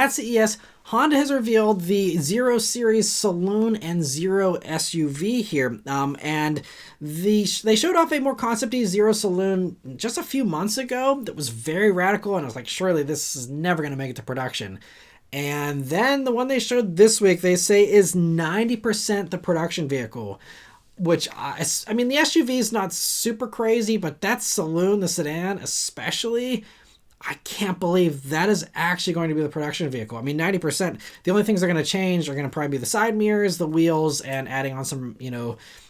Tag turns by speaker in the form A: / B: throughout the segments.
A: at CES, Honda has revealed the Zero Series Saloon and Zero SUV here, and they showed off a more concept-y Zero Saloon just a few months ago that was very radical, and I was like, surely this is never going to make it to production. And then the one they showed this week, they say is 90% the production vehicle, which, I mean, the SUV is not super crazy, but that Saloon, the sedan especially, I can't believe that is actually going to be the production vehicle. I mean, 90%, the only things they're going to change are going to probably be the side mirrors, the wheels, and adding on some,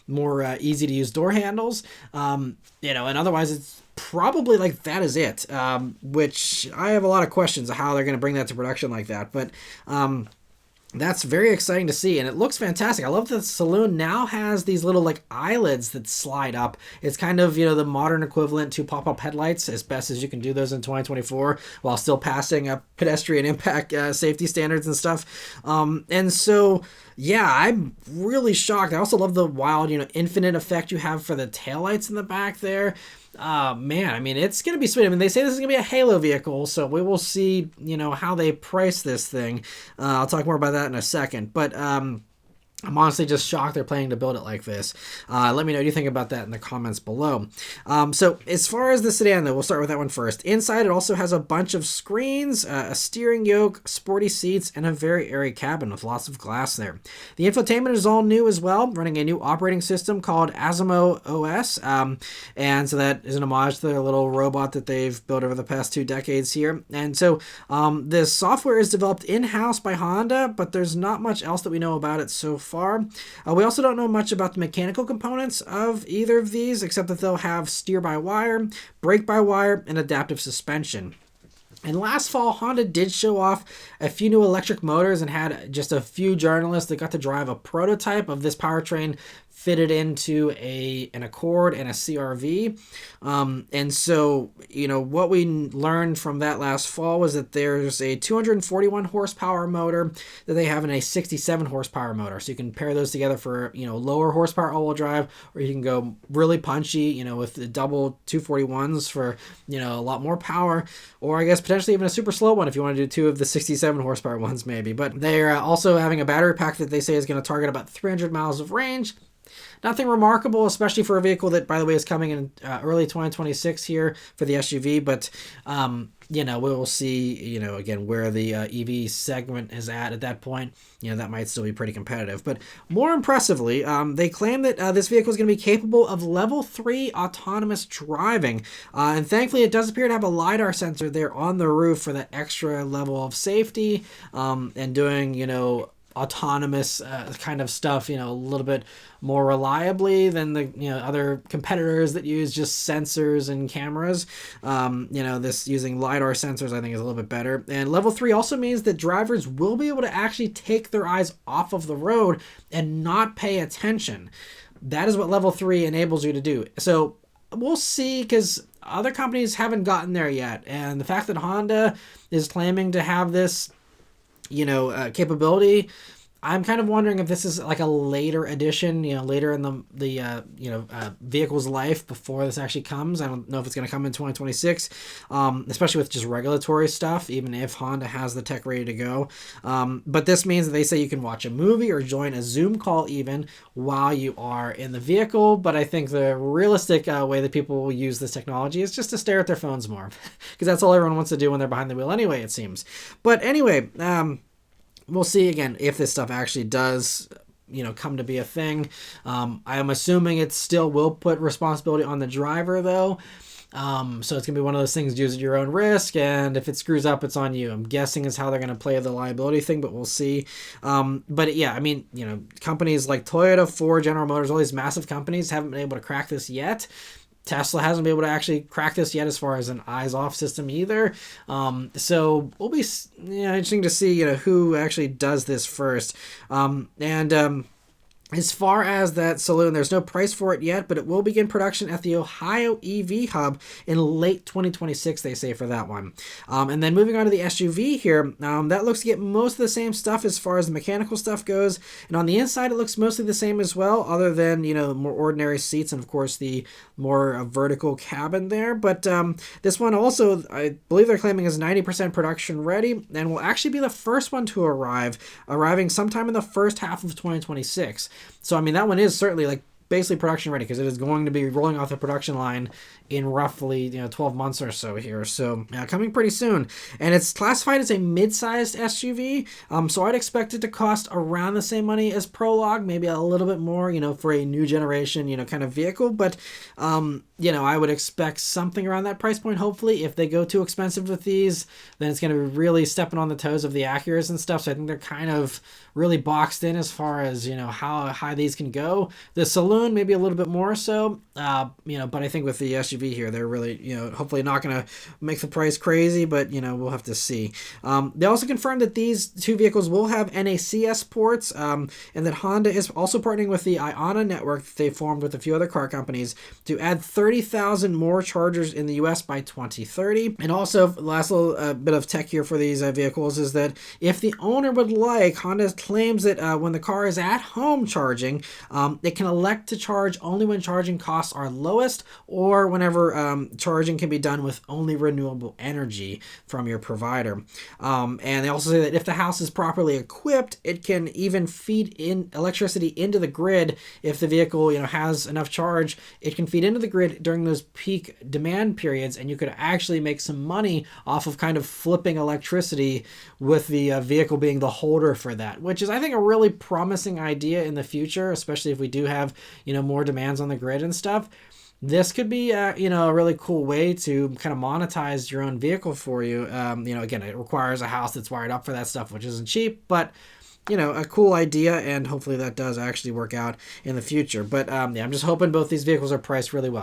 A: more easy to use door handles. And otherwise it's probably like that is it. Which I have a lot of questions of how they're going to bring that to production like that. But, that's very exciting to see, and it looks fantastic. I love that the Saloon now has these little like eyelids that slide up. It's kind of, the modern equivalent to pop-up headlights, as best as you can do those in 2024 while still passing pedestrian impact safety standards and stuff. And so, yeah, I'm really shocked. I also love the wild, infinite effect you have for the taillights in the back there. Man, I mean, it's going to be sweet. I mean, they say this is going to be a Halo vehicle, so we will see, how they price this thing. I'll talk more about that in a second. But, I'm honestly just shocked they're planning to build it like this. Let me know what you think about that in the comments below. So as far as the sedan, though, we'll start with that one first. Inside, it also has a bunch of screens, a steering yoke, sporty seats, and a very airy cabin with lots of glass there. The infotainment is all new as well, running a new operating system called Asimo OS. And so that is an homage to their little robot that they've built over the past 2 decades here. And so this software is developed in-house by Honda, but there's not much else that we know about it so far. We also don't know much about the mechanical components of either of these, except that they'll have steer-by-wire, brake-by-wire, and adaptive suspension. And last fall, Honda did show off a few new electric motors and had just a few journalists that got to drive a prototype of this powertrain fitted into an Accord and a CR-V. And so, what we learned from that last fall was that there's a 241 horsepower motor that they have in a 67 horsepower motor. So you can pair those together for, lower horsepower all-wheel drive, or you can go really punchy, with the double 241s for, a lot more power, or I guess potentially even a super slow one if you want to do 2 of the 67 horsepower ones maybe. But they're also having a battery pack that they say is going to target about 300 miles of range. Nothing remarkable, especially for a vehicle that, by the way, is coming in early 2026 here for the SUV. But, we will see, again, where the EV segment is at that point. That might still be pretty competitive. But more impressively, they claim that this vehicle is going to be capable of level 3 autonomous driving. And thankfully, it does appear to have a LiDAR sensor there on the roof for that extra level of safety and doing, autonomous kind of stuff, a little bit more reliably than the other competitors that use just sensors and cameras. This using LiDAR sensors I think is a little bit better. And level 3 also means that drivers will be able to actually take their eyes off of the road and not pay attention. That is what level 3 enables you to do. So we'll see, because other companies haven't gotten there yet, and the fact that Honda is claiming to have this capability, I'm kind of wondering if this is like a later edition, later in the vehicle's life before this actually comes. I don't know if it's going to come in 2026, especially with just regulatory stuff, even if Honda has the tech ready to go. But this means that they say you can watch a movie or join a Zoom call even while you are in the vehicle. But I think the realistic way that people will use this technology is just to stare at their phones more, because that's all everyone wants to do when they're behind the wheel anyway, it seems. But anyway, we'll see, again, if this stuff actually does, come to be a thing. I am assuming it still will put responsibility on the driver, though. So it's going to be one of those things, use at your own risk, and if it screws up, it's on you. I'm guessing is how they're going to play the liability thing, but we'll see. But yeah, I mean, companies like Toyota, Ford, General Motors, all these massive companies haven't been able to crack this yet. Tesla hasn't been able to actually crack this yet as far as an eyes-off system either. So it'll be interesting to see who actually does this first. As far as that Saloon, there's no price for it yet, but it will begin production at the Ohio EV Hub in late 2026, they say, for that one. And then moving on to the SUV here, that looks to get most of the same stuff as far as the mechanical stuff goes. And on the inside, it looks mostly the same as well, other than, more ordinary seats and, of course, the more vertical cabin there. But this one also, I believe they're claiming, is 90% production ready and will actually be the first one to arriving sometime in the first half of 2026. So, I mean, that one is certainly like basically production ready because it is going to be rolling off the production line in roughly 12 months or so here. So coming pretty soon. And it's classified as a mid-sized SUV. So I'd expect it to cost around the same money as Prologue, maybe a little bit more, for a new generation, kind of vehicle. But, I would expect something around that price point, hopefully. If they go too expensive with these, then it's going to be really stepping on the toes of the Acuras and stuff. So I think they're kind of really boxed in as far as, how high these can go. The Saloon, maybe a little bit more so, but I think with the SUV here, they're really, hopefully not going to make the price crazy, but, we'll have to see. They also confirmed that these two vehicles will have NACS ports, and that Honda is also partnering with the Iona network that they formed with a few other car companies to add 30,000 more chargers in the US by 2030. And also, last little bit of tech here for these vehicles is that if the owner would like, Honda claims that when the car is at home charging, it can elect to charge only when charging costs are lowest or whenever charging can be done with only renewable energy from your provider. And they also say that if the house is properly equipped, it can even feed in electricity into the grid. If the vehicle has enough charge, it can feed into the grid during those peak demand periods, and you could actually make some money off of kind of flipping electricity with the vehicle being the holder for that, which is, I think, a really promising idea in the future, especially if we do have more demands on the grid and stuff. This could be, a really cool way to kind of monetize your own vehicle for you. Again, it requires a house that's wired up for that stuff, which isn't cheap, but a cool idea, and hopefully that does actually work out in the future. But I'm just hoping both these vehicles are priced really well.